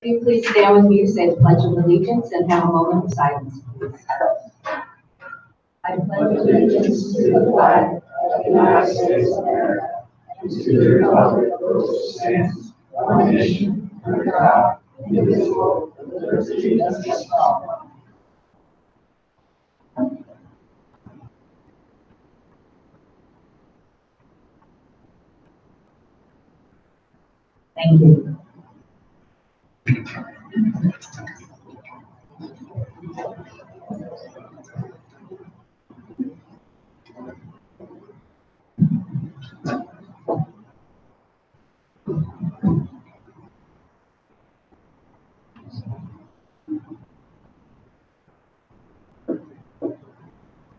Will you please stand with me to say the Pledge of Allegiance and have a moment of silence, please? I pledge allegiance to the flag of the United States of America and to the republic for which it stands, one nation, under God, indivisible, with liberty and justice for all. Thank you.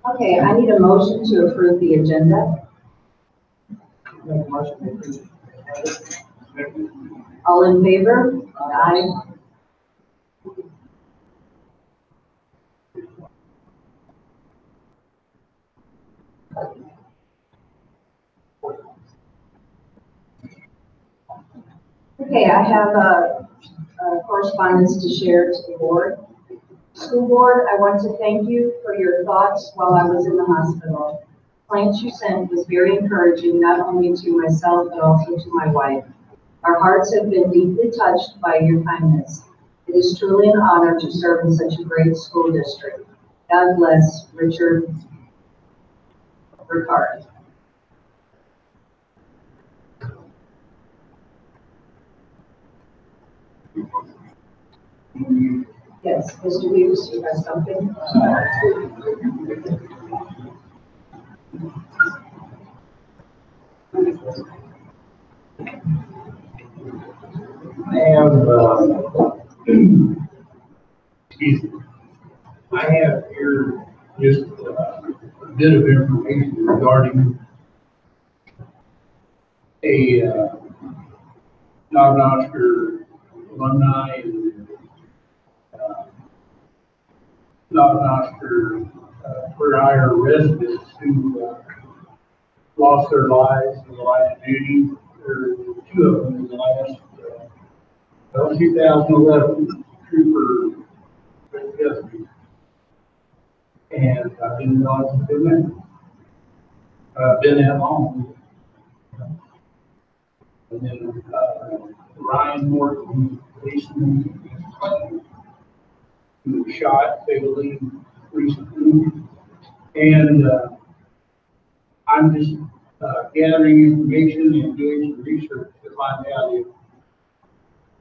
Okay, I need a motion to approve the agenda. Make a motion to approve. All in favor? Aye. Okay, I have a correspondence to share to the board. School board, I want to thank you for your thoughts while I was in the hospital. The plants you sent was very encouraging, not only to myself, but also to my wife. Our hearts have been deeply touched by your kindness. It is truly an honor to serve in such a great school district. God bless Richard Ricard. Yes, Mr. Hughes, you have something? I have, excuse me, I have here just a bit of information regarding a Nog-Nosker alumni and Nog-Nosker for hire residents who lost their lives in the line of duty. There were two of them in the last 2011 Trooper Guthrie, and I didn't know it's been that long. And then Ryan Morton, policeman, who was shot fatally recently, and I'm just gathering information and doing some research to find out if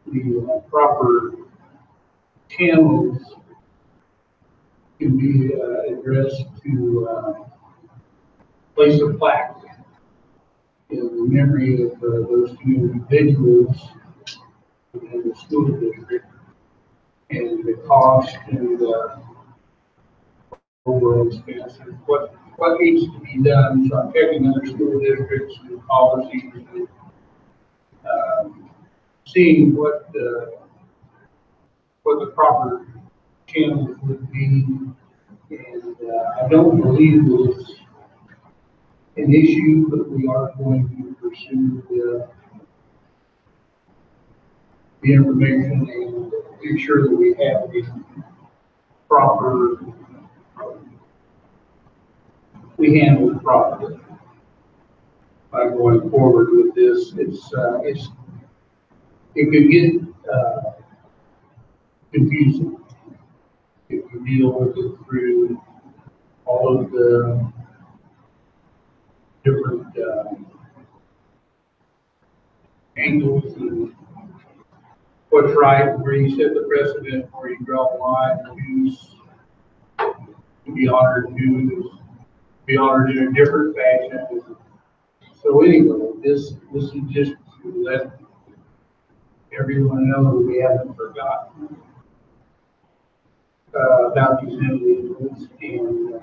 the proper channels can be addressed to place a plaque in memory of those two individuals in the school district, and the cost and overall expense and what needs to be done. So I'm checking other school districts and policies and seeing what the proper channels would be. And I don't believe it's an issue, but we are going to pursue the information and make sure that we have the proper, we handle it properly by going forward with this. It could get confusing if you deal with it through all of the different angles and what's right, where you set the precedent, where you draw the line, who's to be honored, who's to be honored in a different fashion. So anyway, this is just to let everyone know that we haven't forgotten about these individuals, and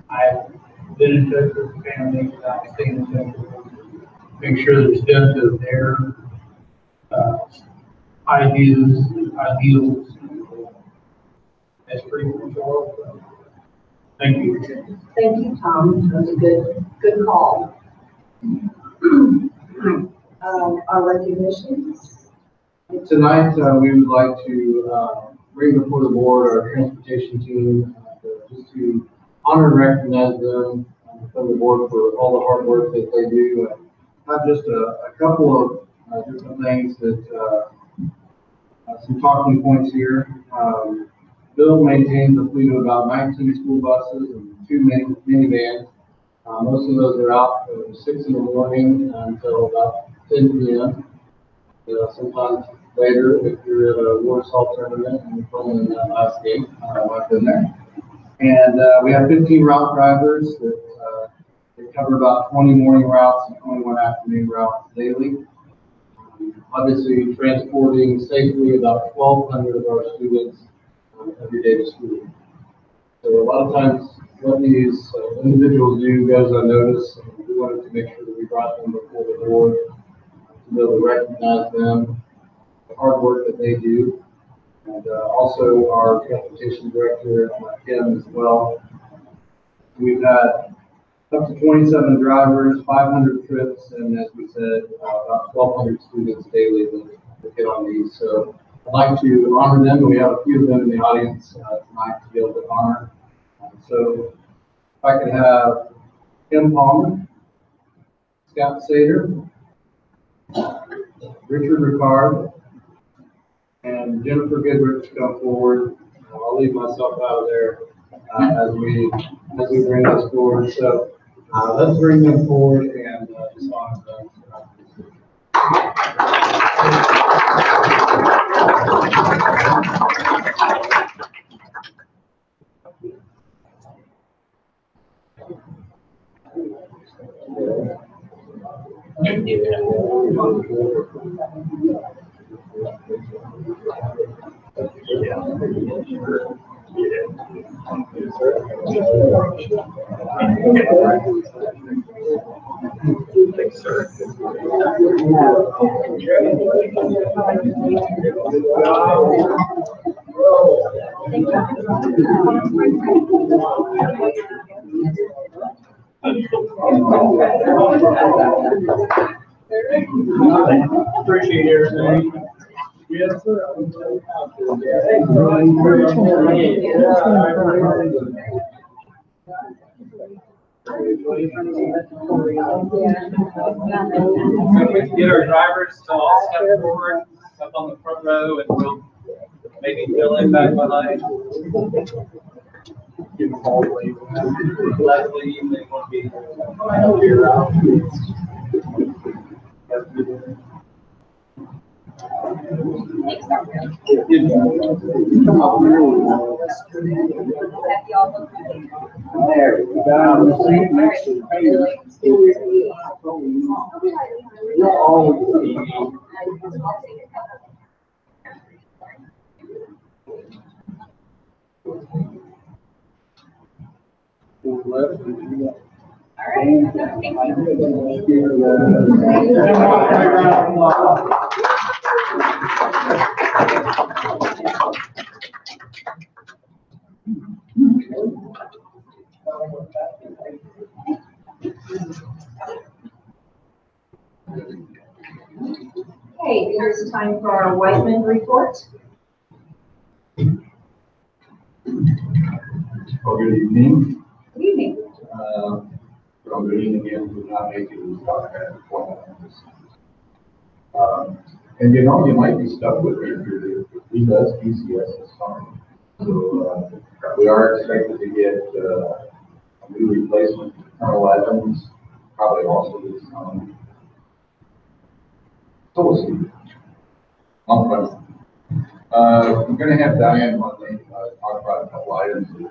I've been in touch with the families, and I've stayed in touch with them, make sure that it's done to their ideas and ideals. That's pretty much all. Thank you. Thank you, Tom. That was a good call. Our recognitions. Tonight, we would like to bring before the board our transportation team, just to honor and recognize them from the board for all the hard work that they do. Have just a couple of different things that, some talking points here. Bill maintains a fleet of about 19 school buses and 2 minivans. Most of those are out from 6 in the morning until about 10 p.m. Sometimes later, if you're at a Warsaw tournament and you're playing that last game, I've been there. And we have 15 route drivers that they cover about 20 morning routes and 21 afternoon routes daily. Obviously, transporting safely about 1,200 of our students every day to school. So a lot of times, what these individuals do goes unnoticed, and we wanted to make sure that we brought them before the board to be able to recognize them, the hard work that they do, and also our transportation director, Kim, as well. We've had up to 27 drivers, 500 trips, and as we said, about 1,200 students daily that get on these. So I'd like to honor them, and we have a few of them in the audience tonight to be able to honor. So if I could have Kim Palmer, Scott Sater, Richard Ricard, and Jennifer Goodrich come forward. I'll leave myself out of there as we bring this forward. So let's bring them forward and just honor them. Thanks, sir. Appreciate everything. Yes, sir. Get our drivers to all step forward up on the front row, and we'll maybe fill in back behind. Leslie, you may want to be here out. There, down the seat next to the painter. You're always Okay, it is time for our Whiteman report. Well, good evening. Good evening. From good evening again, we're not making this document and you know, you might be stuck with it he does PCS this summer. So we are expected to get a new replacement for Colonel Evans, probably also this summer. So we'll see. We're going to have Diane Monday talk about a couple items that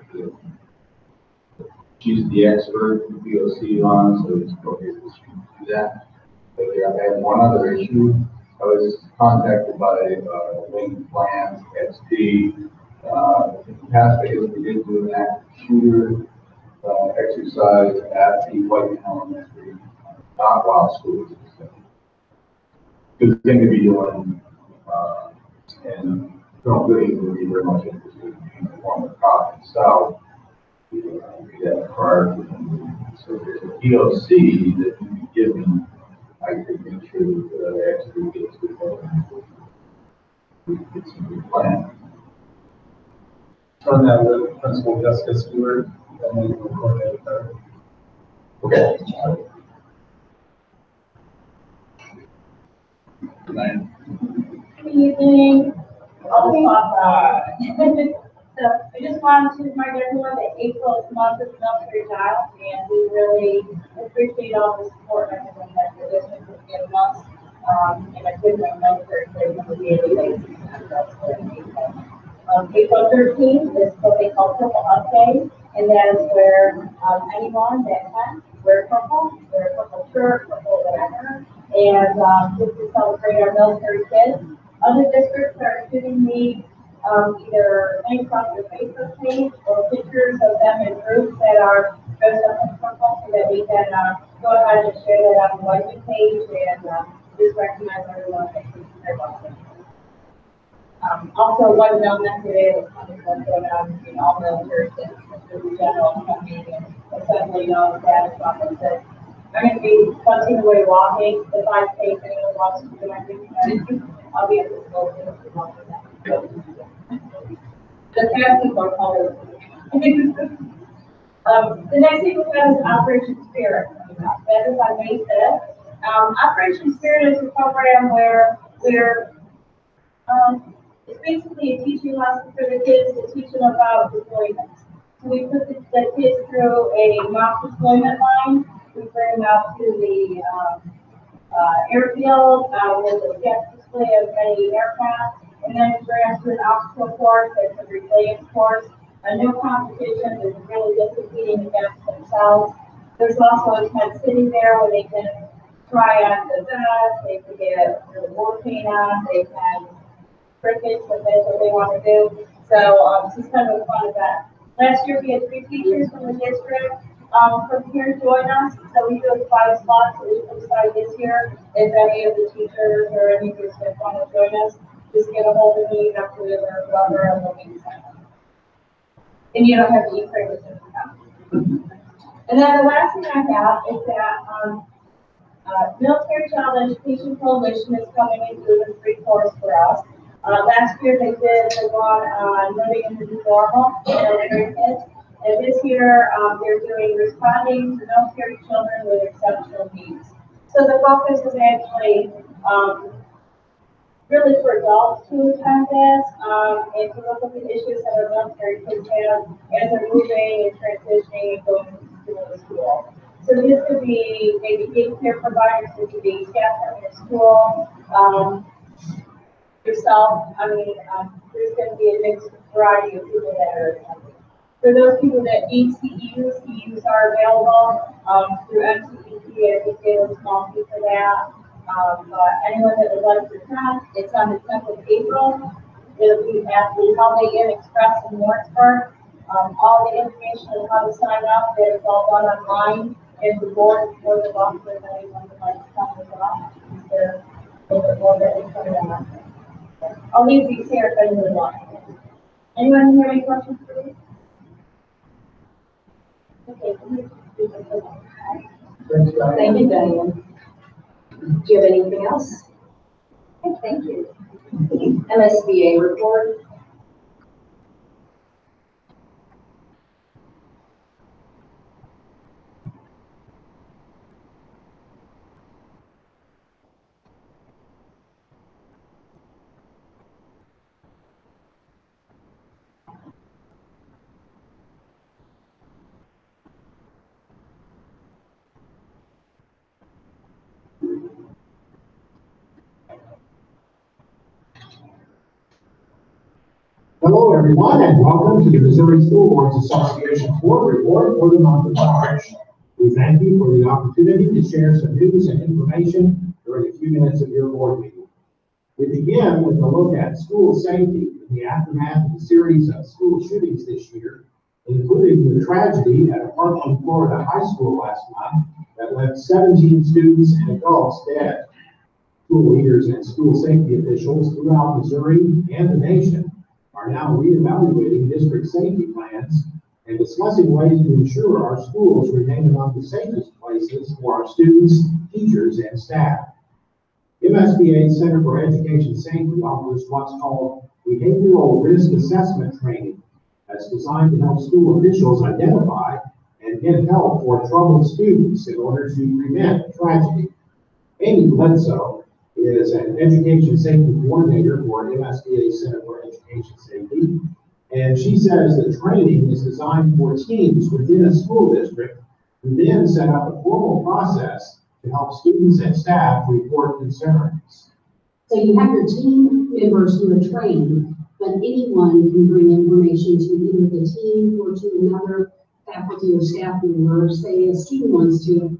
she's the expert in POC on, so it's appropriate that she do that. But I had one other issue. I was contacted by Wing Plans, XP. In the past, I guess we did do an active shooter exercise at the White Elementary, not while school. Good thing to be doing, and Colonel Gooding would be very much interested in the form of cop and south. We had prior to them. So there's a POC that can be given. I could make sure that the expert gets to strategic plan. Turn that to Principal Jessica Stewart, and then we'll coordinate with her. Okay. Good evening. So I just wanted to remind everyone that April is the month of military child, and we really appreciate all the support and everything that the district has given us. And I did my military training on a daily basis. April 13th is what they call Purple Up Day, and that is where anyone that can wear purple shirt, purple whatever, and just to celebrate our military kids. Other districts are shooting me either links on their Facebook page or pictures of them in groups that are dressed up in purple so that we can go ahead and share that on the website page and just recognize everyone that keeps their welcome. Also, one announcement today was what's going on in all military districts, the general company and assembly knows that it's not that I'm going to be punching away walking the 5K if anyone wants to do anything. I'll be at the school if you want to do that. The fastest are colors. The next thing we have is Operation Spirit. That is on May 5th. Operation Spirit is a program where we're it's basically a teaching lesson for the kids to teach them about deployment. So we put the kids through a mock deployment line. We bring them out to the airfield with a sketch display of many aircraft, and then we bring them to an obstacle course that's a resilience course. No competition, is really just competing against themselves. There's also a tent sitting there where they can try on the vest, they can get the war paint on, they can crickets if that's what they want to do. So this is kind of a fun event. Last year we had 3 teachers from the district from here join us. So we do have 5 slots that we can decide this year. If any of the teachers or any districts want to join us, just get a hold of me, Dr. Wheeler, whoever, and we'll be sign up. And you don't have to eat crickets if you come. And then the last thing I have is that Military Child Education Coalition is coming into the free course for us. Last year they did the one on living in the new normal for military kids. And this year they're doing responding to military children with exceptional needs. So the focus is actually really for adults to attend this and to look at the issues that our military kids have as they're moving and transitioning and going to school. So this could be maybe daycare providers, this could be staff from your school, yourself. I mean, there's going to be a mixed variety of people that are attending. For those people that need CEUs are available through MCEP. I think they have a small fee for that. Anyone that would like to attend, it's on the 10th of April. It'll be at the Holiday Inn Express in Warrensburg. All the information on how to sign up is all done online. And the board for the welcome if anyone would like to come as well. There's a little bit more that we put in on. I'll leave these here if anyone would like. Anyone have any questions for me? Okay. Thank you, Diane. Do you have anything else? Okay, thank you. MSBA report. Hello, everyone, and welcome to the Missouri School Boards Association Board Report for the month of March. We thank you for the opportunity to share some news and information during a few minutes of your board meeting. We begin with a look at school safety in the aftermath of a series of school shootings this year, including the tragedy at a Parkland, Florida high school last month that left 17 students and adults dead. School leaders and school safety officials throughout Missouri and the nation are now reevaluating district safety plans and discussing ways to ensure our schools remain among the safest places for our students, teachers, and staff. MSBA's Center for Education Safety offers what's called behavioral risk assessment training that's designed to help school officials identify and get help for troubled students in order to prevent tragedy. Amy Bledsoe is an education safety coordinator for MSBA Center for Education Safety, and she says the training is designed for teams within a school district who then set up a formal process to help students and staff report concerns. So you have your team members who are trained, but anyone can bring information to either the team or to another faculty or staff member. Say a student wants to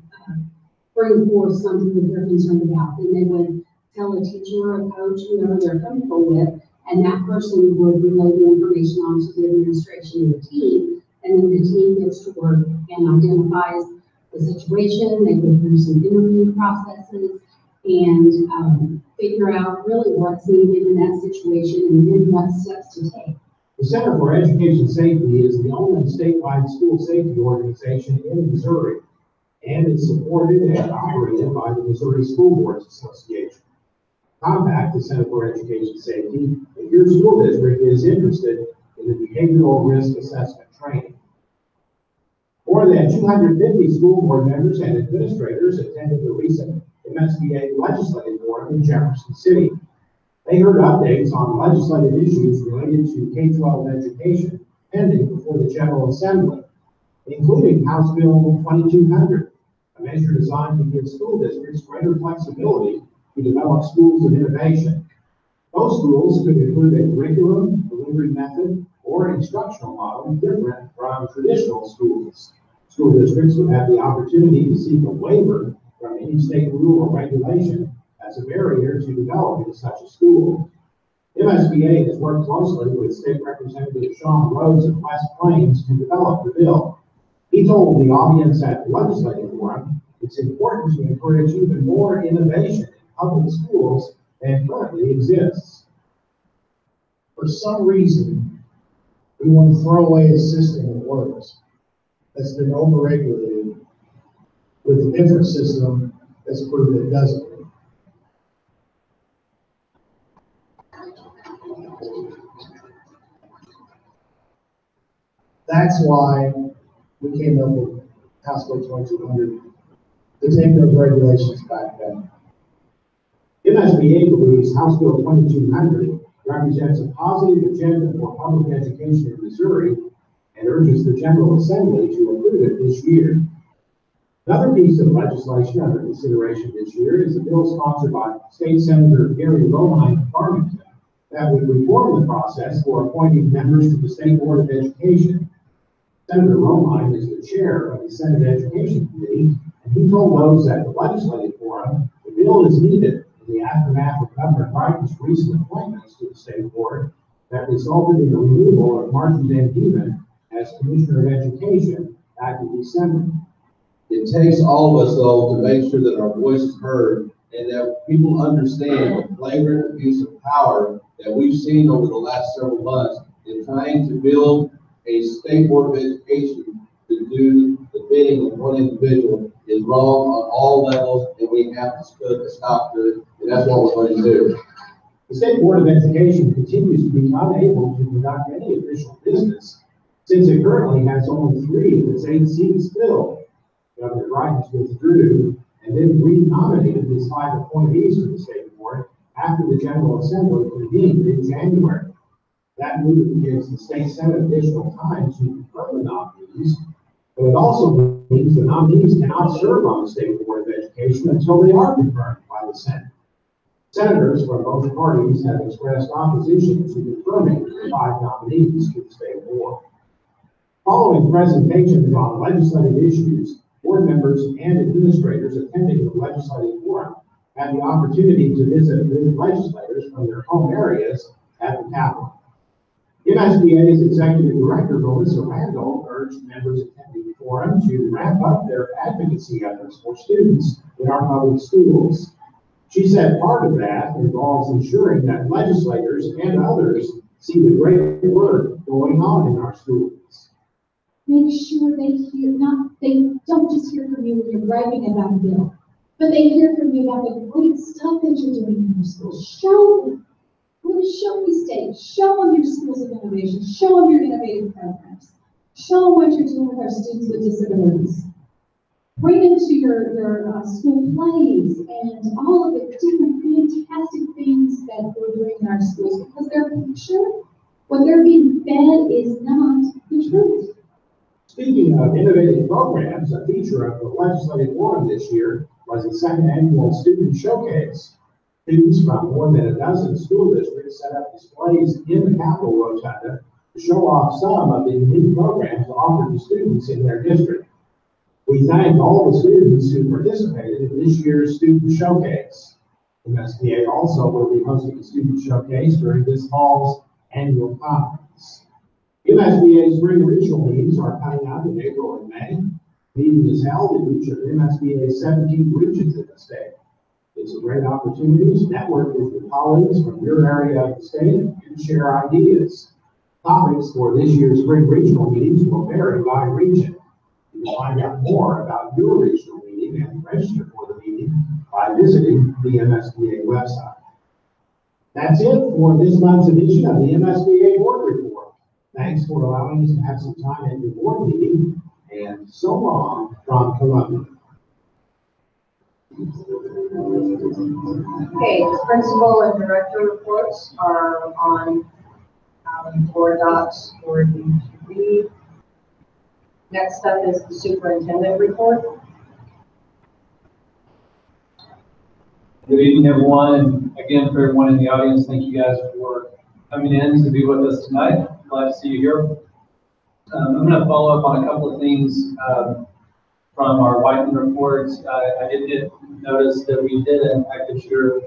bring forth something that they're concerned about, then they would tell a teacher or a coach, whoever they're comfortable with, and that person would relay the information onto the administration of the team, and then the team gets to work and identifies the situation. They go through some interview processes and figure out really what's needed in that situation and then what steps to take. The Center for Education Safety is the only statewide school safety organization in Missouri, and is supported and operated by the Missouri School Boards Association. Contact the Center for Education Safety if your school district is interested in the behavioral risk assessment training. More than 250 school board members and administrators attended the recent MSBA Legislative Forum in Jefferson City. They heard updates on legislative issues related to K-12 education pending before the General Assembly, including House Bill 2200, a measure designed to give school districts greater flexibility to develop schools of innovation. Those schools could include a curriculum, delivery method, or instructional model different from traditional schools. School districts would have the opportunity to seek a waiver from any state rule or regulation as a barrier to developing such a school. MSBA has worked closely with State Representative Sean Rhodes of West Plains to develop the bill. He told the audience at the Legislative Forum it's important to encourage even more innovation in public schools than currently exists. For some reason, we want to throw away a system that works, that's been overregulated, with a different system that's proved it doesn't work. That's why we came up with House Bill 2200 to take those regulations back down. MSBA believes House Bill 2200 represents a positive agenda for public education in Missouri and urges the General Assembly to approve it this year. Another piece of legislation under consideration this year is a bill sponsored by State Senator Gary Romine of Farmington that would reform the process for appointing members to the State Board of Education. Senator Romine is the chair of the Senate Education Committee, and he told those at the Legislative Forum the bill is needed in the aftermath of Governor Biden's recent appointments to the State Board that resulted in the removal of Martin Van Diemen as Commissioner of Education back in December. It takes all of us, though, to make sure that our voice is heard and that people understand the flagrant abuse of power that we've seen over the last several months in trying to build a state board of education to do the bidding of one individual is wrong on all levels, and we have to put a stop to it, and that's what we're going to do. The State Board of Education continues to be unable to conduct any official business since it currently has only 3 of its 8 seats filled. Governor Biden withdrew and then renominated his 5 appointees to the State Board after the General Assembly convened in January. That move gives the State Senate additional time to confirm the nominees, but it also means the nominees cannot serve on the State Board of Education until they are confirmed by the Senate. Senators from both parties have expressed opposition to confirming the 5 nominees to the State Board. Following presentations on legislative issues, board members and administrators attending the Legislative Forum had the opportunity to visit with legislators from their home areas at the Capitol. MSBA's Executive Director, Melissa Randall, urged members attending the forum to ramp up their advocacy efforts for students in our public schools. She said part of that involves ensuring that legislators and others see the great work going on in our schools. Make sure they don't just hear from you when you're bragging about a bill, but they hear from you about the great stuff that you're doing in your school. Show them. Show me state, show them your schools of innovation, show them your innovative programs, show them what you're doing with our students with disabilities. Bring into your school plays and all of the different fantastic things that we're doing in our schools, because their picture, what they're being fed is not the truth. Speaking of innovative programs, a feature of the Legislative Forum this year was the second annual Student Showcase. Students from more than a dozen school districts set up displays in the Capitol Rotunda to show off some of the unique programs offered to students in their district. We thank all the students who participated in this year's Student Showcase. MSBA also will be hosting a Student Showcase during this fall's annual conference. MSBA spring regional meetings are coming up in April and May. Meeting is held in each of MSBA's 17 regions in the state. It's a great opportunity to network with your colleagues from your area of the state and share ideas. Topics for this year's spring regional meetings will vary by region. You can find out more about your regional meeting and register for the meeting by visiting the MSBA website. That's it for this month's edition of the MSBA Board Report. Thanks for allowing us to have some time at your board meeting, and so long from Columbia. Okay, principal and director reports are on board docs for you to read. Next up is the superintendent report. Good evening, everyone, and again, for everyone in the audience, thank you guys for coming in to be with us tonight. Glad to see you here. I'm going to follow up on a couple of things from our Whiteman report. I did notice that we did an active shooter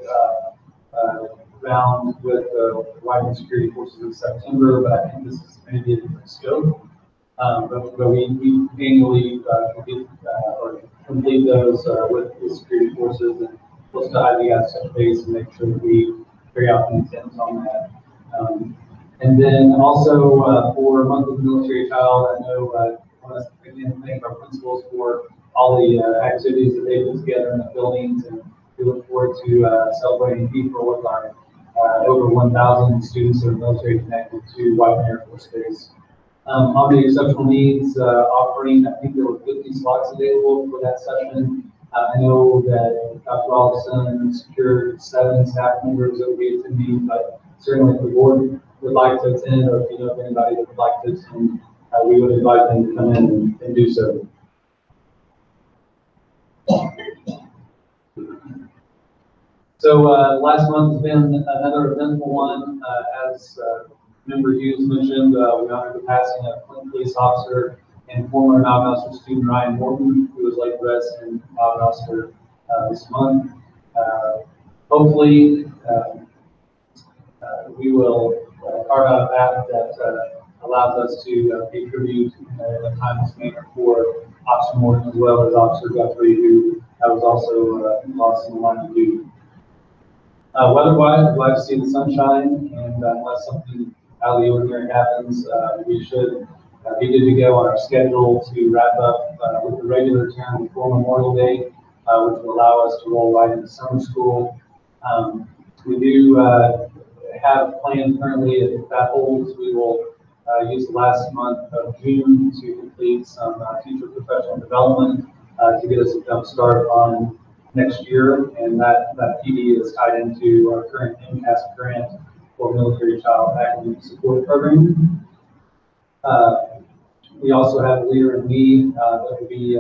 round with the Whiteman Security Forces in September, but I think this is maybe a different scope. But we annually complete those with the security forces, and we'll still have you guys touch base and make sure that we carry out the intent on that. And then also for Month of the Military Child, I know I want to again thank our principals for all the activities that they put together in the buildings, and we look forward to celebrating April with our over 1,000 students that are military connected to Whiteman Air Force Base. On the exceptional needs offering, I think there were 50 slots available for that session. I know that Dr. Rollison secured 7 staff members that will be attending, but certainly if the board would like to attend, or if you know of anybody that would like to attend, we would invite them to come in and do so. So last month has been another eventful one. As Member Hughes mentioned, we honored the passing of Clinton police officer and former Malvern student Ryan Morton, who was laid to rest in Malvern this month. Hopefully, we will carve out a path that allows us to pay tribute in a timeless manner for Officer Morton, as well as Officer Guthrie, who was also lost in the line of duty. Weather-wise, we're glad to see the sunshine, and unless something out of the ordinary happens, we should be good to go on our schedule to wrap up with the regular term before Memorial Day, which will allow us to roll right into summer school. We do have plans currently, if that holds, we will use the last month of June to complete some teacher professional development to get us a jump start on next year, and that PD is tied into our current MCAS grant for Military Child Academic Support Program. We also have a Leader in Me that will be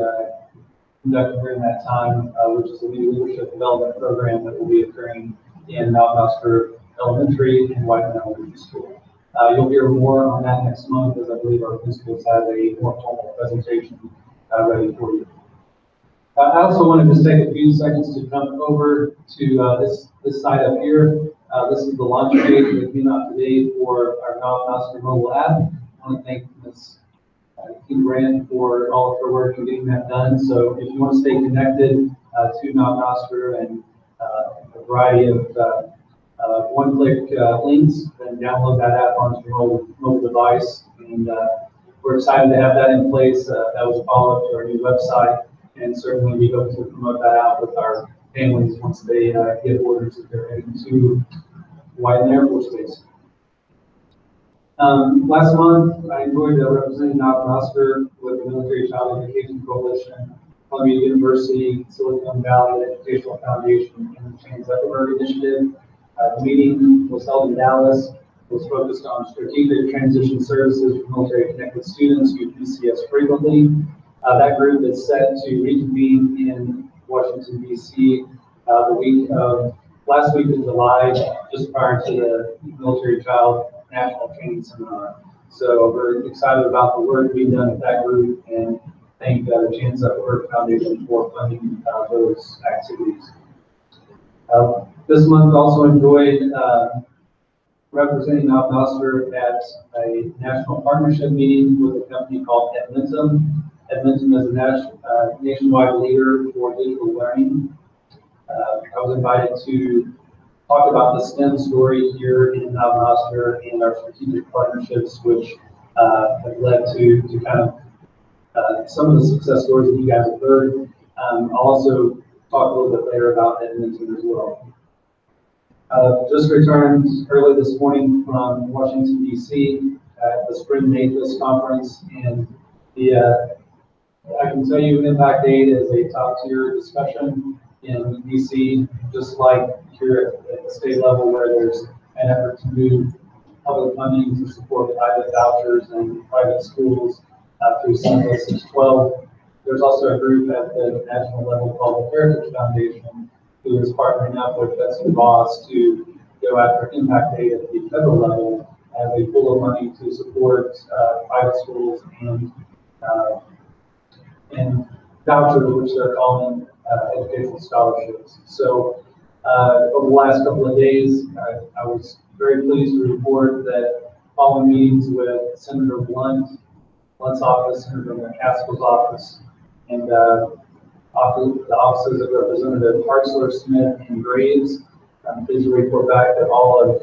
conducted during that time, which is a new leadership development program that will be occurring in Malvern Elementary and Whiteman Elementary School. You'll hear more on that next month, as I believe our principals have a more formal presentation ready for you. I also want to just take a few seconds to jump over to this side up here. This is the launch page that came out today for our Malvern mobile app. I want to thank Ms. Kim Grant for all of her work in getting that done. So if you want to stay connected to Malvern and a variety of one-click links, then download that app onto your mobile device. And we're excited to have that in place. That was a follow-up to our new website. And certainly we hope to promote that out with our families once they get orders that they're heading to Whiteman Air Force Base. Last month, I enjoyed representing Malcolm Oscar with the Military Child Education Coalition, Columbia University, Silicon Valley Educational Foundation, and the Chain Zuckerberg Initiative. The meeting was held in Dallas, was focused on strategic transition services for military connected students who PCS frequently. That group is set to reconvene in Washington, D.C. Last week of July, just prior to the Military Child National Training Seminar. So we're excited about the work being done at that group and thank the Chain Zuckerberg Foundation for funding those activities. This month also enjoyed representing Malcolm Oscar at a national partnership meeting with a company called Edmentum. Edmentum is a nationwide leader for digital learning. I was invited to talk about the STEM story here in Malcolm Oscar and our strategic partnerships, which have led to kind of some of the success stories that you guys have heard. I'll also talk a little bit later about Edmentum as well. Just returned early this morning from Washington, D.C. At the Spring NAFIS conference, and I can tell you Impact Aid is a top tier discussion in D.C., just like here at the state level, where there's an effort to move public funding to support private vouchers and private schools through Senate Bill 612. There's also a group at the national level called the Heritage Foundation, who is partnering up with Betsy Ross to go after Impact Aid at the federal level as a pool of money to support private schools and vouchers, which they're calling educational scholarships. So over the last couple of days, I was very pleased to report that following meetings with Senator Blunt's office, Senator McCaskill's office, and the offices of Representative Hartzler, Smith, and Graves, I'm pleased to report back that all of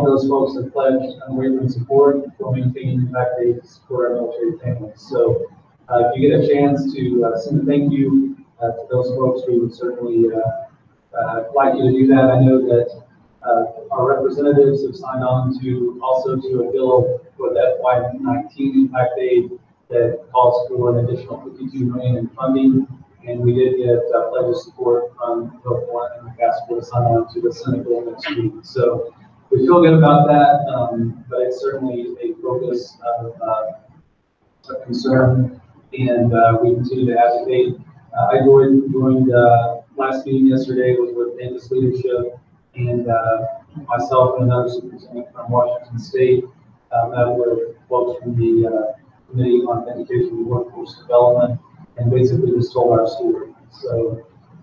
those folks have pledged unwavering support for maintaining Impact Aid to support our military families. So if you get a chance to send a thank you to those folks, we would certainly like you to do that. I know that our representatives have signed on to a bill with FY19 Impact Aid that calls for an additional $52 million in funding, and we did get pledge of support from both Blunt and McCaskill to sign on to the Senate bill next week. So we feel good about that, but it's certainly a focus of concern, and we continue to advocate. I joined last meeting yesterday was with NAFIS leadership, and myself and another superintendent from Washington State met with folks from the Committee on Education and Workforce Development, and basically just told our story. So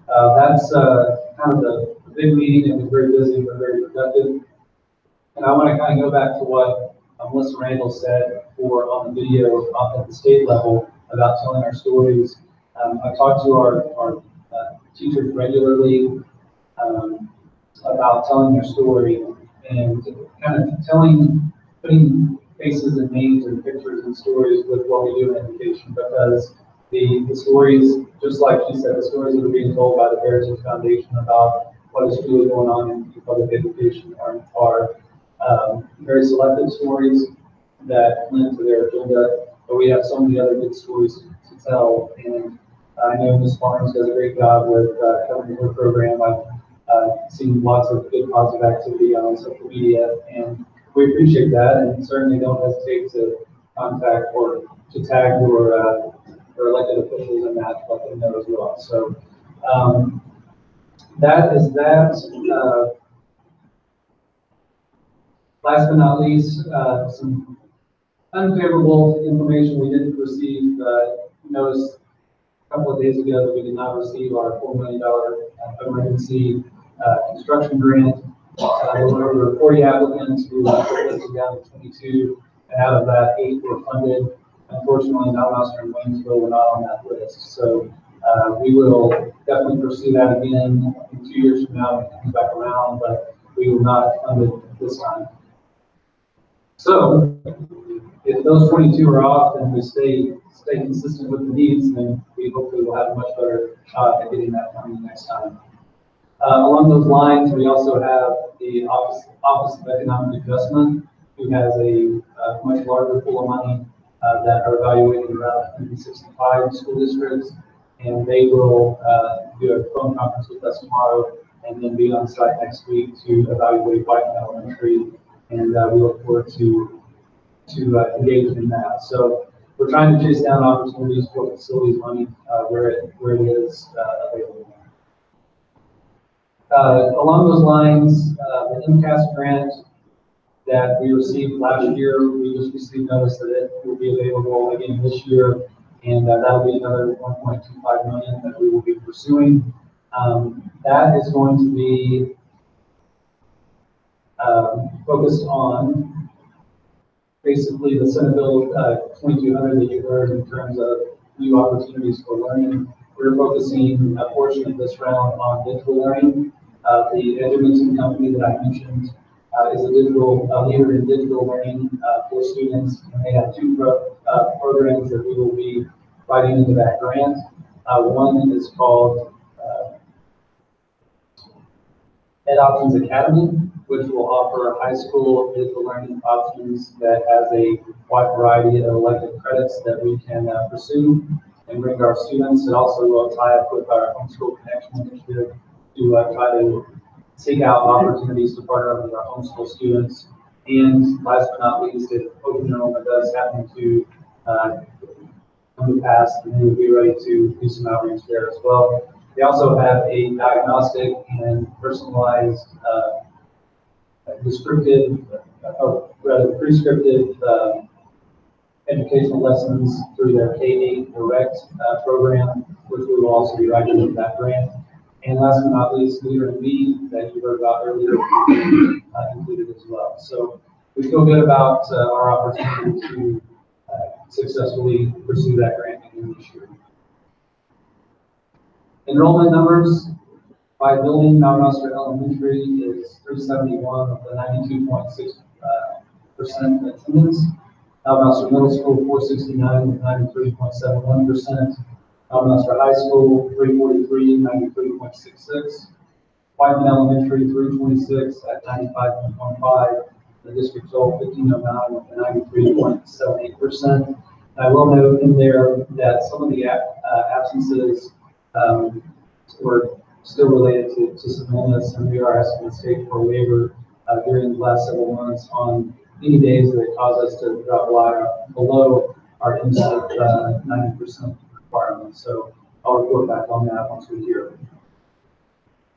that's kind of the big meeting. It was very busy but very productive. And I want to kind of go back to what Melissa Randall said on the video at the state level about telling our stories. I talk to our teachers regularly about telling their story and kind of putting faces and names and pictures and stories with what we do in education, because the stories, just like she said, the stories that are being told by the Heritage Foundation about what is really going on in public education are very selective stories that lend to their agenda, but we have so many other good stories to tell. And I know Ms. Barnes does a great job with covering her program. I've seen lots of good positive activity on social media, and we appreciate that, and certainly don't hesitate to contact or to tag your elected officials in that, let them know as well. So that is that. Last but not least, some unfavorable information. We didn't receive notice a couple of days ago that we did not receive our $4 million emergency construction grant. There were over 40 applicants. We were listed down to 22, and out of that, 8 were funded. Unfortunately, Malcolm Oscar and Waynesville were not on that list. So we will definitely pursue that again in 2 years from now when it comes back around, but we will not fund it this time. So if those 22 are off and we stay consistent with the needs, then we hopefully will have a much better shot at getting that funding next time. Along those lines, we also have the Office of Economic Adjustment, who has a much larger pool of money that are evaluating around 165 school districts, and they will do a phone conference with us tomorrow, and then be on site next week to evaluate Whiteman Elementary, and we look forward to engage in that. So we're trying to chase down opportunities for facilities money where it is available. Along those lines, the MCAS grant that we received last year, we just received notice that it will be available again this year, and that'll be another 1.25 million that we will be pursuing. That is going to be focused on basically the Senate Bill 2200 that you heard in terms of new opportunities for learning. We're focusing a portion of this round on digital learning. The Edmonton company that I mentioned is a leader in digital learning for students, and they have two programs that we will be writing into that grant. One is called Ed Options Academy, which will offer high school digital learning options that has a wide variety of elective credits that we can pursue and bring to our students. It also will tie up with our Homeschool Connection initiative to try to seek out opportunities to partner with our homeschool students. And last but not least, if open enrollment does happen to come to pass, then we will be ready to do some outreach there as well. They also have a diagnostic and personalized prescriptive educational lessons through their K-8 Direct program, which we will also be writing into that grant. And last but not least, Leader in Me that you heard about earlier included as well. So we feel good about our opportunity to successfully pursue that grant again this year. Enrollment numbers by building, Mount Auster Elementary is 371 with a 92.6% attendance. Mount Auster Middle School 469 with 93.71%. Mount Auster High School 343, 93.66. Whiteman Elementary 326 at 95.15. The district total 1509 with a 93.78%. I will note in there that some of the absences were still related to some illness, and we are asking the state for a waiver during the last several months on any days that cause us to drop below our MSAT 90% requirement. So I'll report back on that once we hear it.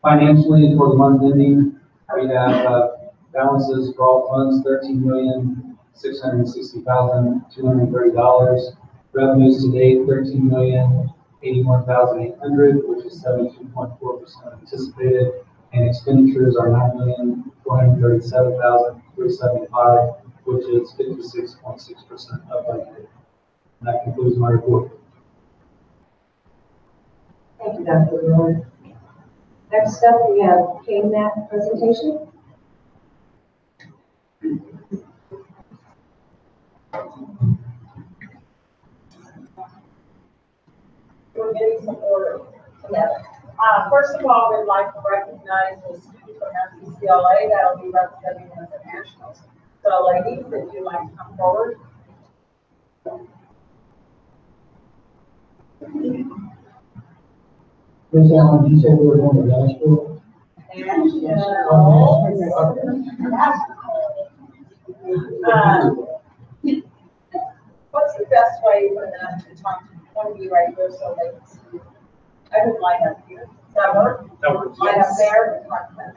Financially, for the month ending, we have balances for all funds $13,660,230. Revenues to date $13,081,800, which is 72.4% anticipated, and expenditures are $9,437,375, which is 56.6% of budget. And that concludes my report. Thank you, Dr. Miller. Next up, we have KMAT presentation. We're getting some order together. First of all, we'd like to recognize the students from FCCLA that will be representing us at nationals. So, ladies, if you'd like to come forward. Ms. Allen, you said we were going to Nashville? What's the best way for them to talk to one of you right here so they can see you? I would line up here. Does that work? That works. Line up there and talk to them.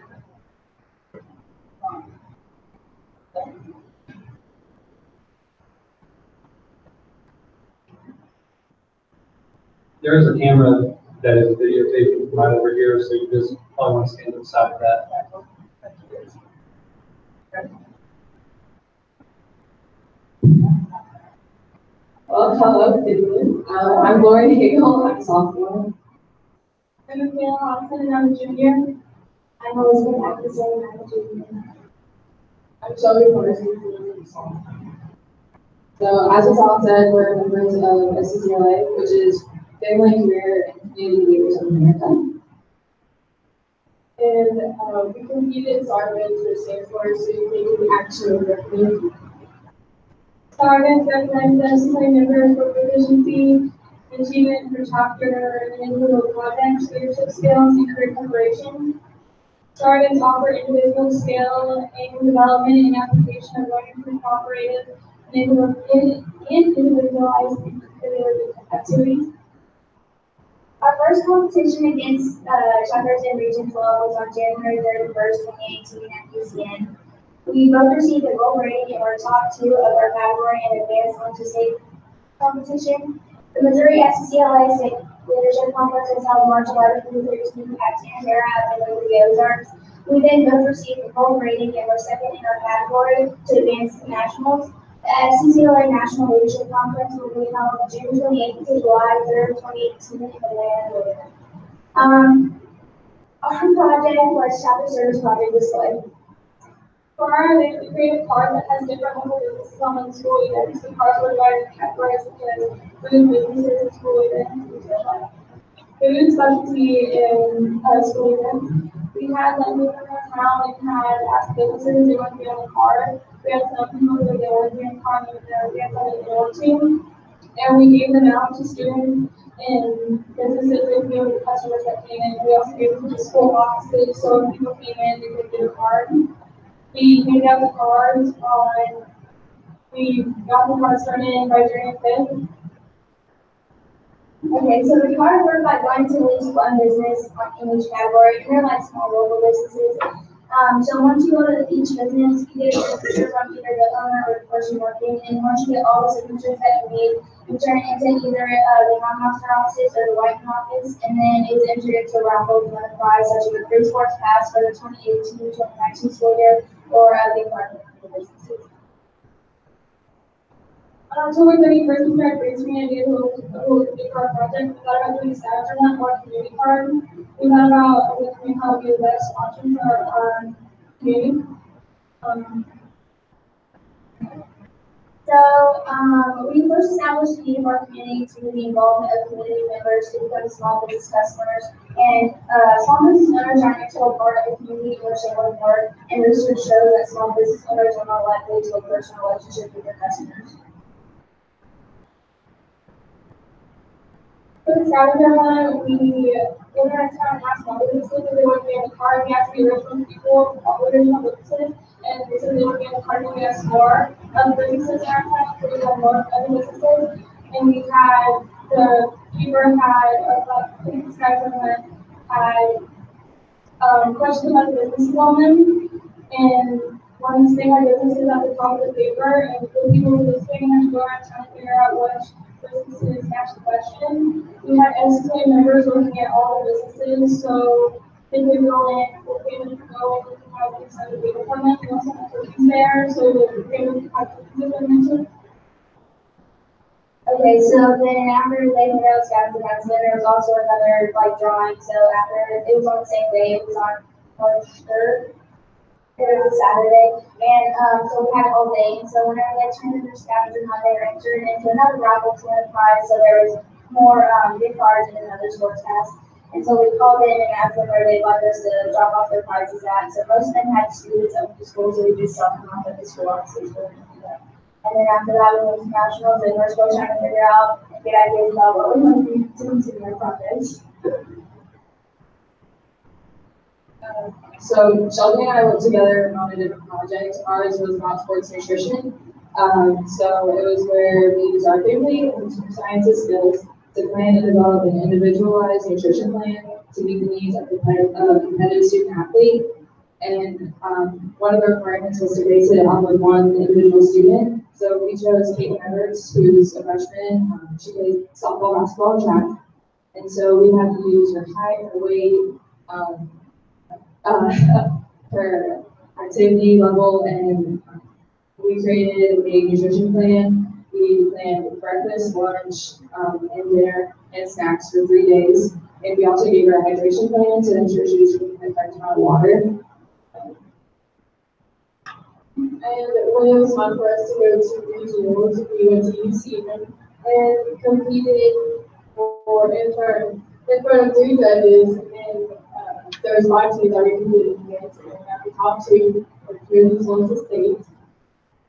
There is a camera that is videotaping right over here, so you just probably want to stand to the side of that. Well, hello, good evening. I'm Lauren Hagel, I'm a sophomore. I'm Michaela Hobson, and I'm a junior. I'm Elizabeth Atkinson, I'm a junior. I'm Shelby Morrison, I'm a sophomore. So, as was all said, we're members of FCCLA, which is Family, Career, and Community Leaders of America. In and, we completed STAR events, which stands for Student Taking Action and Recommend. STAR events recognize the discipline members for proficiency, achievement for chapter and individual projects, leadership skills, and career preparation. STAR events offer individual skill and development and application of learning through cooperative and individualized and creative activities. Our first competition against chapters in Region 12 was on January 31st, 2018 at UCN. We both received a gold rating and were top 2 of our category and advanced on to state competition. The Missouri SCCLA State Leadership Conference was held March 11th through 13th at Tanagerra and over the Ozarks. We then both received a gold rating and were second in our category to advance to nationals. The SCCLA National Leadership Conference will be held June 28th to July 3rd, 2018 in Atlanta, Georgia. Our project was Chapter Service Project Display. For our event, we created a card that has different local businesses on the school events. The cards were divided into categories such as food, businesses, and school events, and stuff like that. Food, specialty, and school events. We had like moving around town and had asked businesses they want to be on the card. We had some people that they wanted to be on the card and we had something they wanted to. And we gave them out to students and businesses and the customers that came in. We also gave them to school offices so when people came in, they could get a card. We handed out the cards we got the cards turned in by January 5th. Okay, so the cards work by going to least one business in each category, and they're like small local businesses. So once you go to each business, you get a signature from either the owner or the person working, and once you get all the signatures that you need, you turn it into either the non-master offices or the White office, and then it's entered into a raffle to win a prize such as a free sports pass for the 2018-2019 school year or a big part of the businesses. On October 31st, we started brainstorming ideas of a big card project. We thought about doing scavenger hunt or a community card. We thought about looking how to be the best option for our community. We first established the need of our community through the involvement of community members to become small business customers. And small business owners are an integral part of the community in which they want to work, and research shows that small business owners are more likely to a personal relationship with their customers. For the scavenger hunt, we went around town and asked small businesses if they want to be on the card. We asked the original people, original businesses, and they said they want to be on the card. We asked more businesses in our town, so we had more other businesses. And we had the keeper the scavenger hunt had questions about the businesses on them, and once they had businesses at the top of the paper, and the people listening had to go around town and figure out which businesses match the question. We had SCA members looking at all the businesses, so they could go in, we'll be able to go and have things on the data from them. We also have cookies there, so we'll be able to have cookies as I mentioned. Okay, so then after they put out scavenger hunts, then there was also another drawing. So after it was on the same day, it was on March 3rd. It was a Saturday, and so we had all day. So whenever they turned in their scavenger hunt, they were entered into another raffle to win a prize. So there was more gift cards and another sports pass. And so we called in and asked them where they'd like us to drop off their prizes at. So most of them had students up to school, so we just dropped them off at the school offices. And then after that, we went to nationals, and we're still trying to figure out and get ideas about what we want to be doing to our projects. So Shelby and I worked together on a different project. Ours was about sports nutrition. So it was where we used our family and sciences skills to plan and develop an individualized nutrition plan to meet the needs of a competitive student athlete. And one of the requirements was to base it on one individual student. So we chose Kate Everts, who's a freshman. She plays softball, basketball, and track. And so we had to use her height, her weight, her activity level, and we created a nutrition plan. We planned breakfast, lunch, and dinner and snacks for 3 days. And we also gave her a hydration plan to ensure she was drinking a correct amount of water. And when it was time for us to go to regionals, we went to UC and competed in front of 3 judges, and There's 5 teams that we competed against, and at the top 2 are 3 of these ones to state.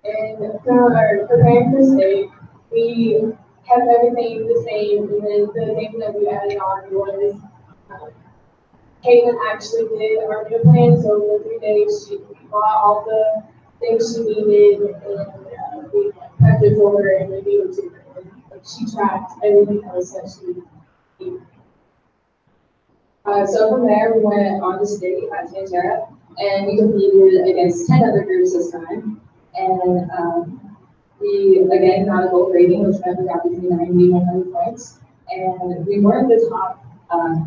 And for our preparing for state, we kept everything the same, and then the thing that we added on was Caitlin actually did our meal plan, so for 3 days she bought all the things she needed, and we kept it for her and reviewed it to her. And she tracked everything else that she needed. So from there, we went on to state at Tantera, and we competed against 10 other groups this time. And we again got a gold rating, which meant we got between 90 and 100 points. And we weren't the top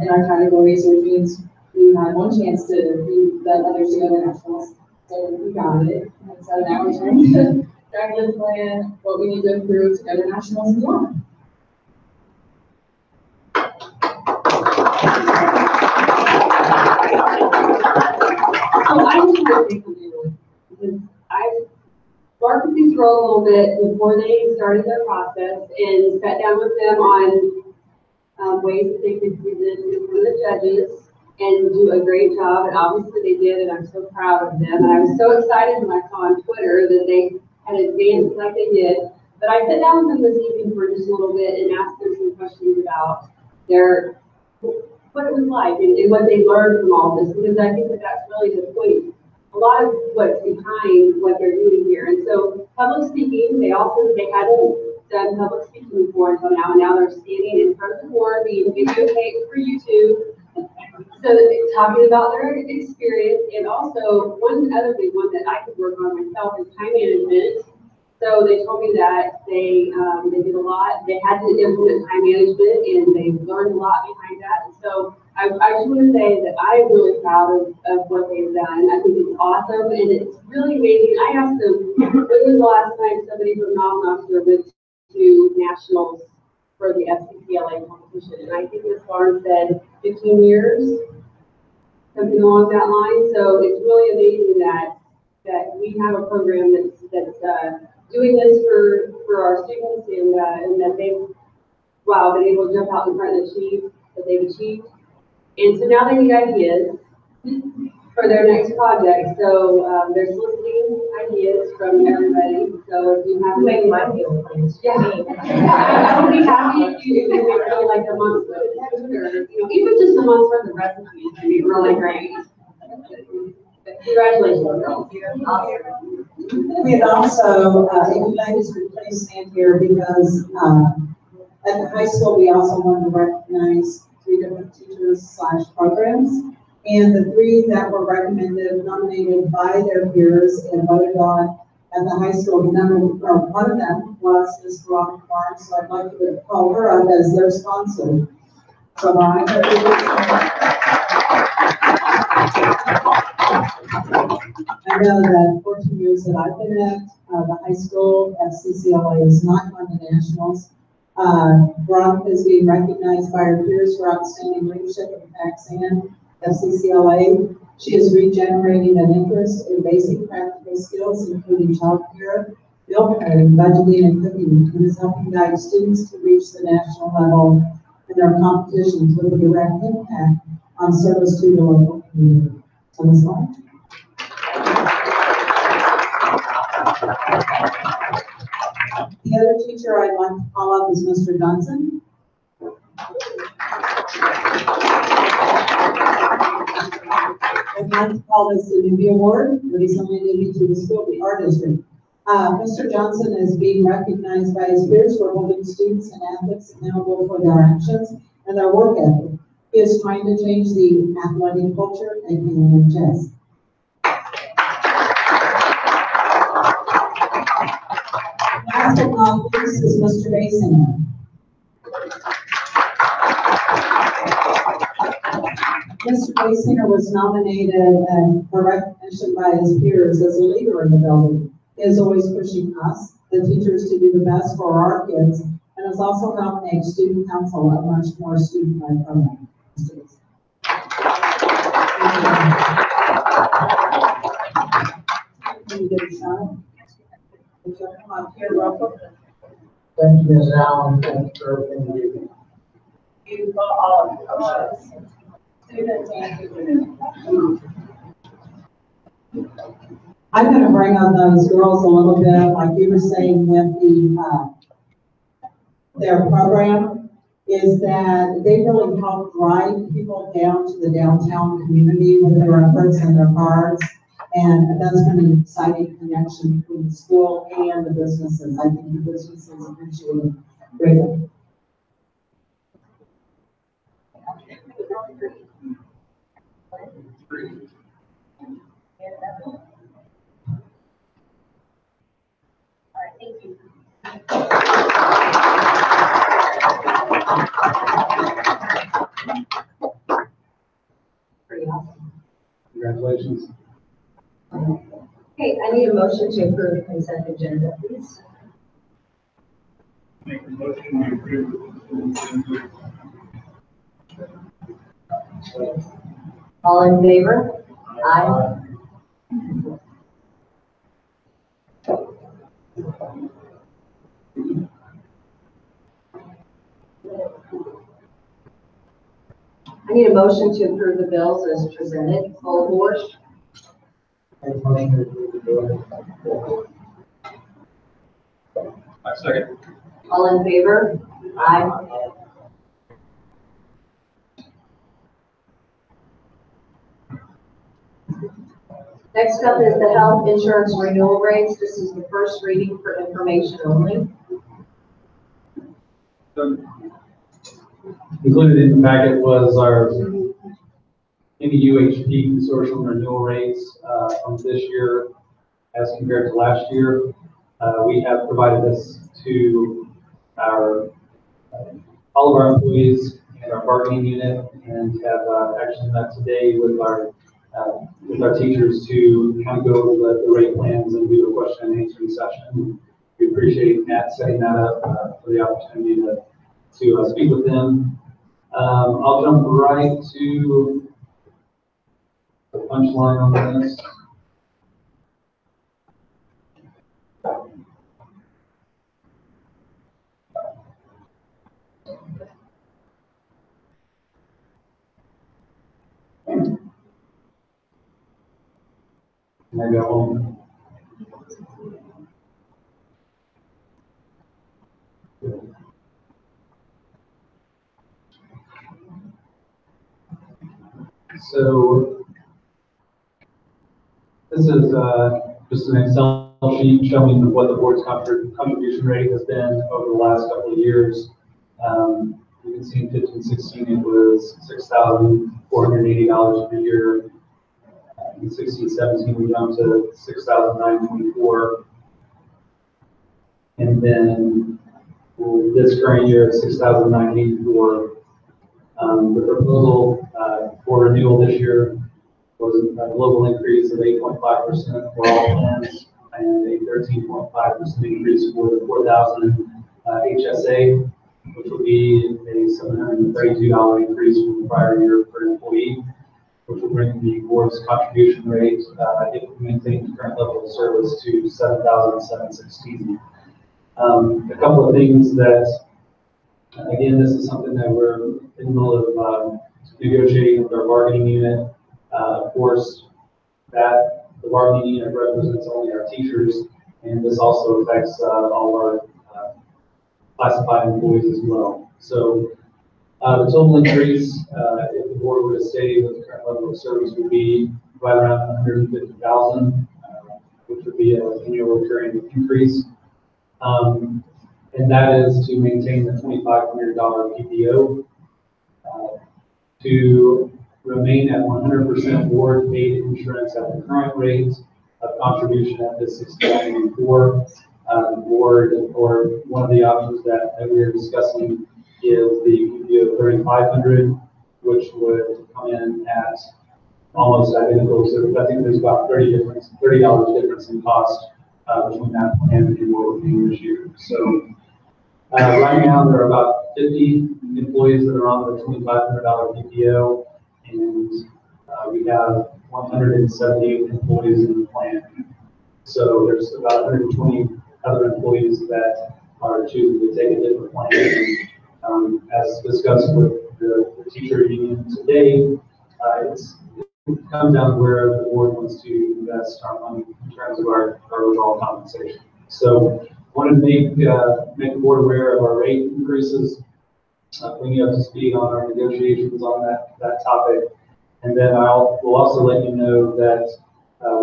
in our categories, which means we had one chance to beat the others to go to nationals. So we got it. And so now we're trying to track and plan what we need to improve to go to nationals as well. So I just want to say something really quick, because I worked with these girls a little bit before they started their process and sat down with them on ways that they could present in front of the judges and do a great job. And obviously they did, and I'm so proud of them. And I was so excited when I saw on Twitter that they had advanced like they did. But I sat down with them this evening for just a little bit and asked them some questions about what it was like and what they learned from all this, because I think that that's really the point. A lot of what's behind what they're doing here. And so public speaking, they hadn't done public speaking before until now, and now they're standing in front of the board, being videotaped for YouTube, so that they're talking about their experience. And also one other big one that I could work on myself is time management. So they told me that they did a lot. They had to implement time management, and they learned a lot behind that. And so I just want to say that I'm really proud of what they've done. I think it's awesome, and it's really amazing. I asked them, when was the last time somebody from Knox went to nationals for the FCCLA competition? And I think Ms. Barnes said 15 years, something along that line. So it's really amazing that we have a program that's doing this for our students, and that they've been able to jump out in front and achieve what they've achieved. And so now they need ideas for their next project. So they're soliciting ideas from everybody. So if you have Make my meal plans. yeah, I would be happy if you make really like a month's worth of food, or even just a month's worth of recipes would be really great. Congratulations, girls. We had also, if you notice, we please stand here because at the high school, we also wanted to recognize 3 different teachers / programs. And the 3 that were nominated by their peers and voted on at the high school, one of them was Ms. Veronica Barnes, so I'd like to call her up as their sponsor. So I know that 14 years that I've been at the high school, FCCLA has not gone to nationals. Veronica is being recognized by her peers for outstanding leadership in PACS and FCCLA. She is regenerating an interest in basic practical skills, including childcare, meal planning, budgeting, and cooking, and is helping guide students to reach the national level in their competitions with a direct impact on service to the local community. So, Ms. Mark. The other teacher I'd like to call up is Mr. Johnson. I'd like to call this the Newbie Award, but he's only newbie to the school, the art district. Mr. Johnson is being recognized by his peers for holding students and athletes accountable for their actions and their work ethic. He is trying to change the athletic culture at KNHS. Last but not least is Mr. Basinger. Mr. Basinger was nominated for recognition by his peers as a leader in the building. He is always pushing us, the teachers, to do the best for our kids, and has also helped make student council a much more student-led program. Can you get a shot? Come on, here, Russell. Thank you, Ms. Allen. Thank you for everything you do. You all of you. students and teachers. I'm gonna bring on those girls a little bit, like you were saying with the, their program, is that they really help drive people down to the downtown community with their efforts and their cards. And that's been an exciting connection between the school and the businesses. I think the businesses appreciate it greatly. Thank you. Pretty awesome. Congratulations. Okay, I need a motion to approve the consent agenda, please. Make a motion to approve. All in favor? Aye. I need a motion to approve the bills as presented. Full board? I second. All in favor? Aye. Next up is the health insurance renewal rates. This is the first reading for information only. Included in the packet was our NEUHP consortium renewal rates from this year as compared to last year. We have provided this to our all of our employees and our bargaining unit, and have actually met today with our teachers to kind of go over the rate plans and do a question and answering session. We appreciate Matt setting that up for the opportunity to speak with them. I'll jump right to the punchline on this. Can I go home? So this is just an Excel sheet showing what the board's contribution rate has been over the last couple of years. You can see in 15-16 it was $6,480 per year. In 16-17 we jumped to $6,924, and then this current year is $6,984. The proposal for renewal this year was a global increase of 8.5% for all plans and a 13.5% increase for the 4,000 HSA, which would be a $732 increase from the prior year per employee, which will bring the board's contribution rate, if we maintain the current level of service, to $7,716. A couple of things that, again, this is something that we're in the middle of negotiating with our bargaining unit. Of course, that the bargaining unit represents only our teachers, and this also affects all our classified employees as well. So the total increase, if the board were to stay with the current level of service, would be right around $150,000, which would be an annual recurring increase. And that is to maintain the $2,500 PPO, to remain at 100% board paid insurance at the current rate of contribution at the $6,984. The board, or one of the options that we are discussing, is the PPO 3,500, which would come in at almost identical. So I think there's about $30 difference in cost between that plan and what we're paying this year. So right now there are about 50 employees that are on the $2,500 PPO, and we have 178 employees in the plan. So there's about 120 other employees that are choosing to take a different plan. As discussed with the teacher union today, it comes down to where the board wants to invest our money in terms of our overall compensation. So I wanted to make the board aware of our rate increases, bring you up to speed on our negotiations on that topic. And then we'll also let you know that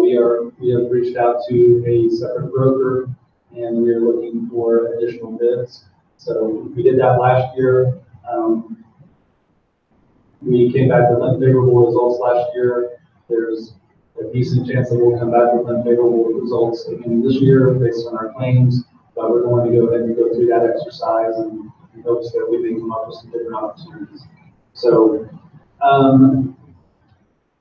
we have reached out to a separate broker and we are looking for additional bids. So we did that last year. We came back with unfavorable results last year. There's a decent chance that we'll come back with unfavorable results again this year based on our claims, but we're going to go ahead and go through that exercise and in hopes that we may come up with some different opportunities. So,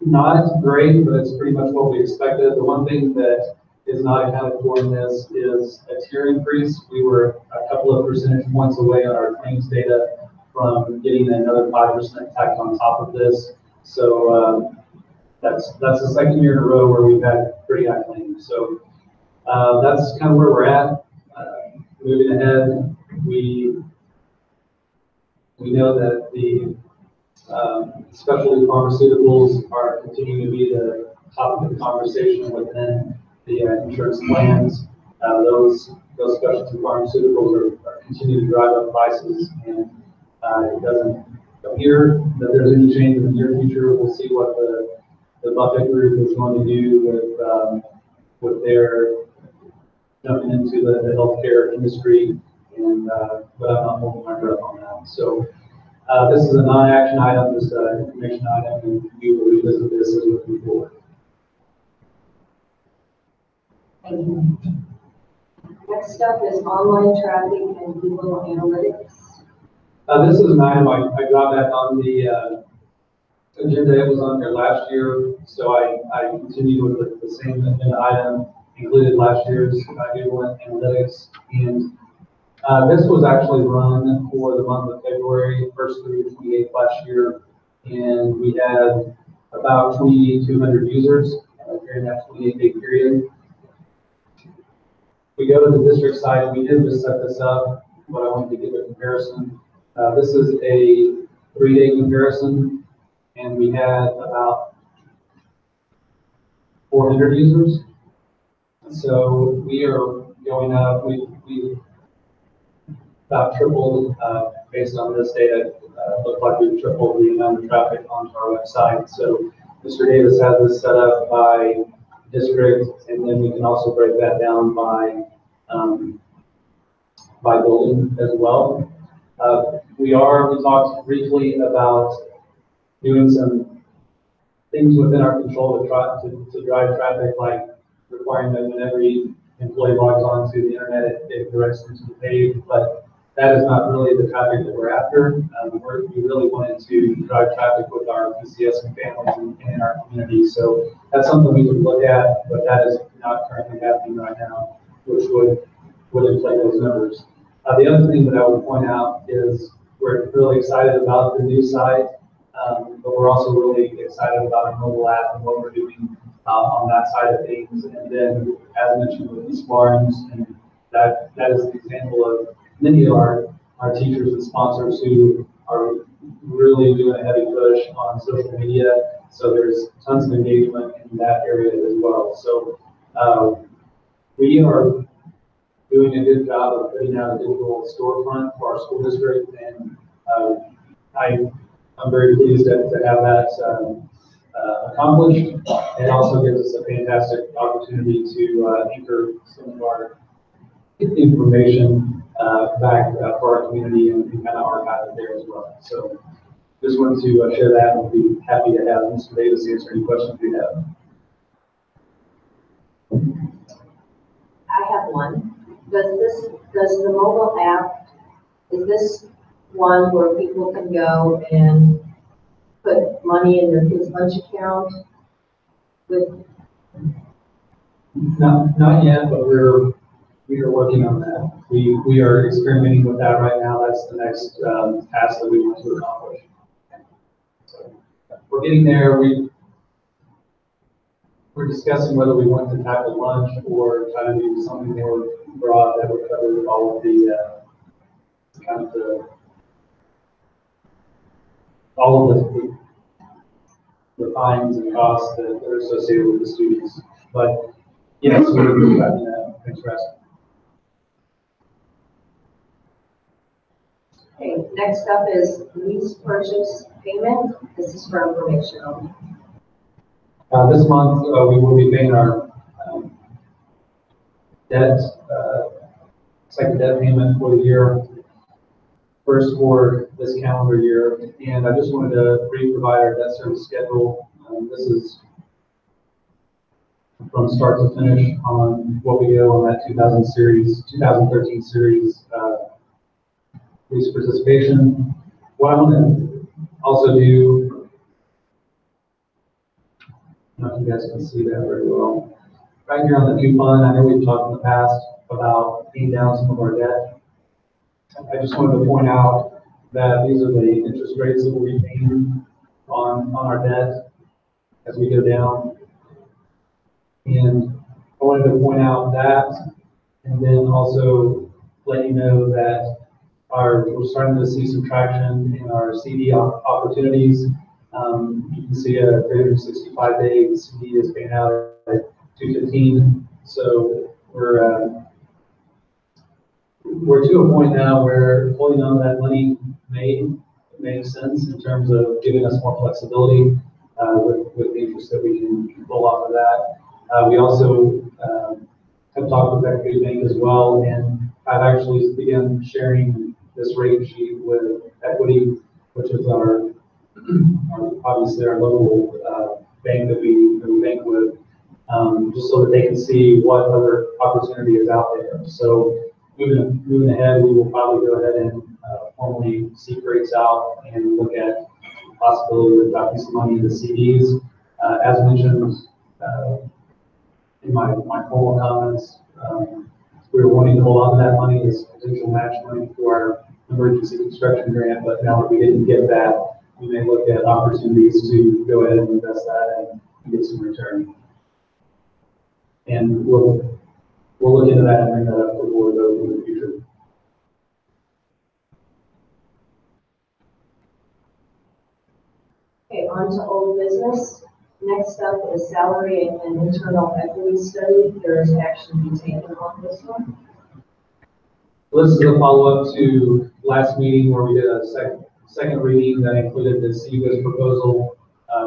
not great, but it's pretty much what we expected. The one thing that is not accounted for in this is a tier increase. We were a couple of percentage points away on our claims data from getting another 5% tacked on top of this. So that's the second year in a row where we've had pretty high claims. So that's kind of where we're at. Moving ahead, we know that the specialty pharmaceuticals are continuing to be the topic of conversation within the insurance plans. Those specialty pharmaceuticals are continuing to drive up prices, and it doesn't appear that there's any change in the near future. We'll see what the Buffett Group is going to do with their jumping into the healthcare industry, and but I'm not holding my breath on that. So this is a non-action item, just an information item, and we will revisit this as we move forward. Thank you. Next up is online traffic and Google Analytics. This is an item I dropped back on the agenda. It was on there last year, so I continued with the same agenda item, included last year's Google Analytics, and this was actually run for the month of February 1st through 28th last year, and we had about 2,200 users during that 28-day period. We go to the district site. We did just set this up, but I wanted to give a comparison. This is a 3-day comparison, and we had about 400 users. So we are going up. We about tripled based on this data. Looked like we've tripled the amount of traffic onto our website. So Mr. Davis has this set up by district, and then we can also break that down by building as well. We talked briefly about doing some things within our control to drive traffic, like requiring that when every employee logs on to the internet, it directs them to the page, but that is not really the traffic that we're after. We really wanted to drive traffic with our PCS and families in our community. So that's something we would look at, but that is not currently happening right now, which would inflate those numbers. The other thing that I would point out is we're really excited about the new site, but we're also really excited about our mobile app and what we're doing on that side of things. And then, as mentioned with East Barnes, and that is an example of many of our teachers and sponsors who are really doing a heavy push on social media. So there's tons of engagement in that area as well. So we are doing a good job of putting out a digital storefront for our school district, and I'm very pleased to have that accomplished. It also gives us a fantastic opportunity to anchor some of our information back for our community and kind of archive it there as well. So just wanted to share that, and we'll be happy to have Mr. Davis answer any questions you have. I have one. Does the mobile app, is this one where people can go and put money in their kids' lunch account with? Not yet, but we are working on that. We are experimenting with that right now. That's the next task that we want to accomplish. So we're getting there. We're discussing whether we want to tackle lunch or try to do something more broad that would cover all of the kind of the fines and costs that are associated with the students. But yes, we're tracking that. Thanks for asking. Okay, next up is lease purchase payment. This is for information only. This month, we will be paying our debt, second debt payment for the year, first for this calendar year. And I just wanted to provide our debt service schedule. This is from start to finish on what we owe on that 2013 series lease participation. What I want to also do, I don't know if you guys can see that very well. Right here on the new fund, I know we've talked in the past about paying down some of our debt. I just wanted to point out that these are the interest rates that we'll be paying on our debt as we go down. And I wanted to point out that, and then also let you know that we're starting to see some traction in our CD opportunities. You can see a 365-day CD is paying out at 215. So we're to a point now where holding on to that money made sense in terms of giving us more flexibility with the interest that we can pull off of that. We also have talked with Equity Bank as well, and I've actually begun sharing this rate sheet with Equity, which is obviously our local bank that we bank with, just so that they can see what other opportunity is out there. So moving ahead, we will probably go ahead and formally seek rates out and look at the possibility of dropping some money into CDs. As mentioned in my formal comments, we were wanting to hold on to that money as potential match money for our emergency construction grant, but now that we didn't get that, we may look at opportunities to go ahead and invest that and get some return. And we'll look into that and bring that up for the board vote in the future. Okay, on to old business. Next up is salary and internal equity study. There is action to be taken on this one. This is a follow-up to last meeting where we did a second reading that included the CEBA's proposal.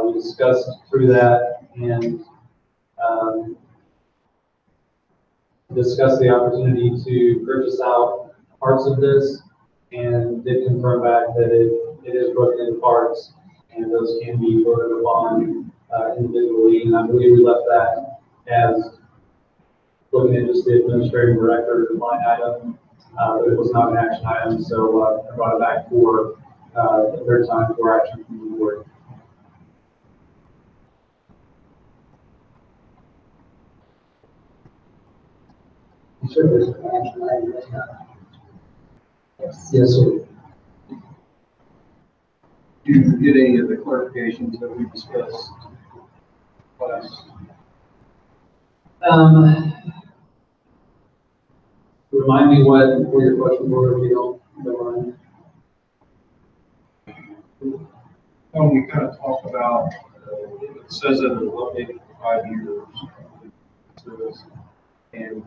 We discussed through that and discussed the opportunity to purchase out parts of this, and did confirm back that it is broken into parts and those can be voted upon individually. And I believe we left that as looking at just the administrative director line item, but it was not an action item, so I brought it back for the third time for action from the board. Sure, there's an action item. Yes, sir. Do you get any of the clarifications that we discussed last? Remind me what your question was, if you don't mind. When we kind of talk about, it says that it will update for 5 years. And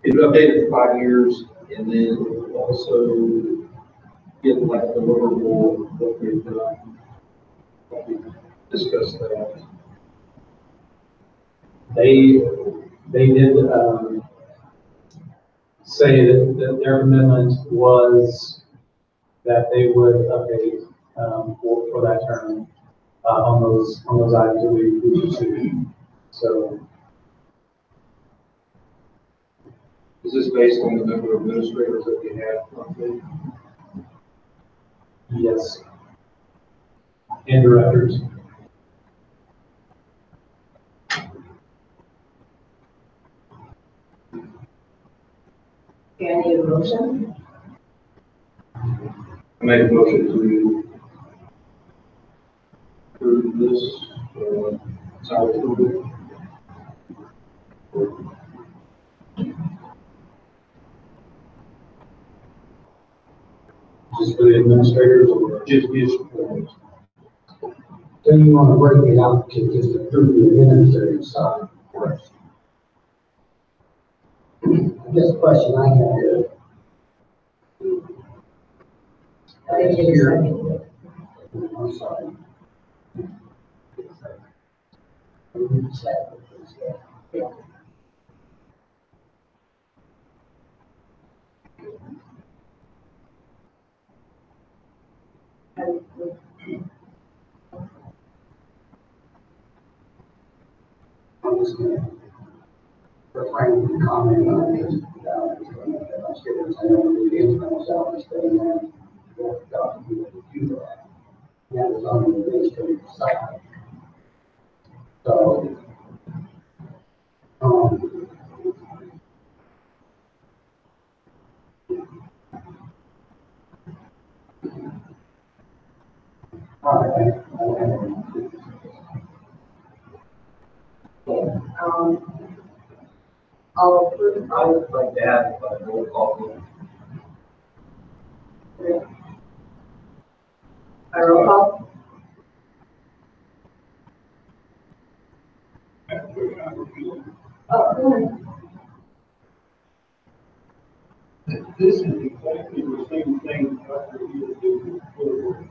it updated for 5 years, and then also get like the deliverable what we've done. Discuss that. They did say that their commitment was that they would update for that term on those items that we pursued. So, is this based on the number of administrators that we have currently? Yes, and directors. Okay, I need a motion. I make a motion to approve this salary approval. just for the administrators or Just supporters. Then you want to break it out to just approve the administrative side. Correct. I guess the question I have is. I'm sorry. I'm just gonna refrain from commenting on this. I'm scared to say the internal salary study and what document to do that. That was on the administrative side. So, all right. I'll approve. I would like to add, but I will call. I roll call. Oh, go ahead. This is exactly the same thing Dr. Hill did before.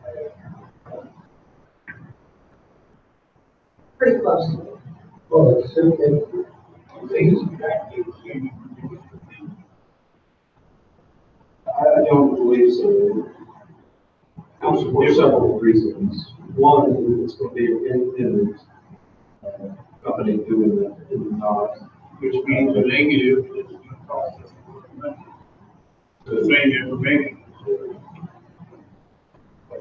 Pretty close. Well, it's okay. It's exactly the same. I don't believe so. For several reasons. One, it's going to be an independent company doing that, and not. Which means a negative is going to cost us more money. The same information.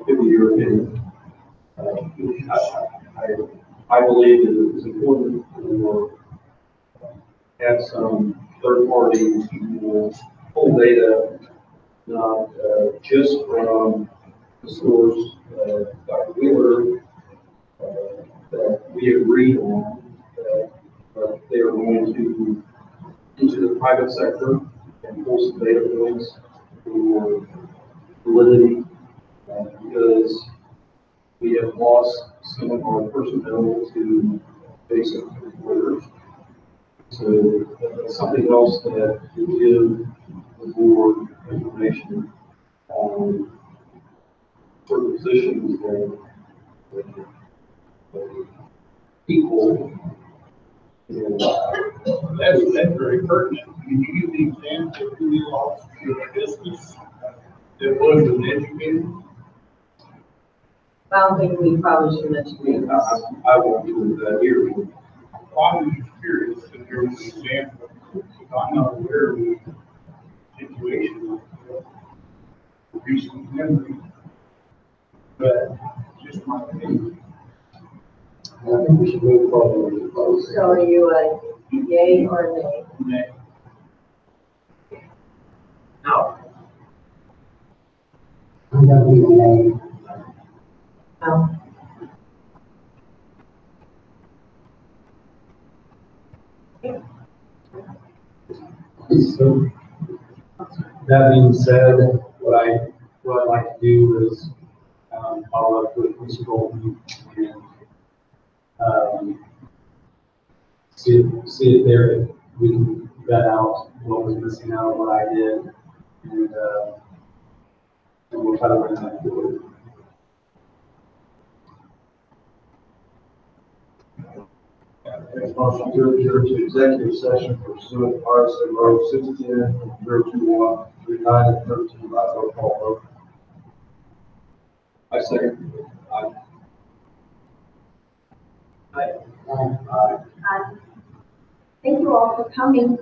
Give me your opinion. I believe that it's important to have some third parties who will pull data, not just from the source, Dr. Wheeler, that we agreed on, but they are going to into the private sector and pull some data points for validity, because we have lost some of our personnel to basic employers. So something else that will give the board information on certain positions that equal. And, That's very pertinent. Can you give the example of who you lost your business that was an educator? I don't think we probably should mention I names. won't do that here. I'm just curious if there was an example, if I'm not aware of the situation, recent memory. But just my opinion. I think we should move forward with the close. So are you a yay or a nay? No. I'm gonna be an A. No. So, that being said, what I'd like to do is, follow up with Mr. Golden and, see if there, we can vet out what was missing out of what I did, and we'll try to bring that forward. Next motion to adjourn to executive session pursuant to RSA 610-021, 39 and 13 by roll call vote. I second. Aye. Aye. Thank you all for coming.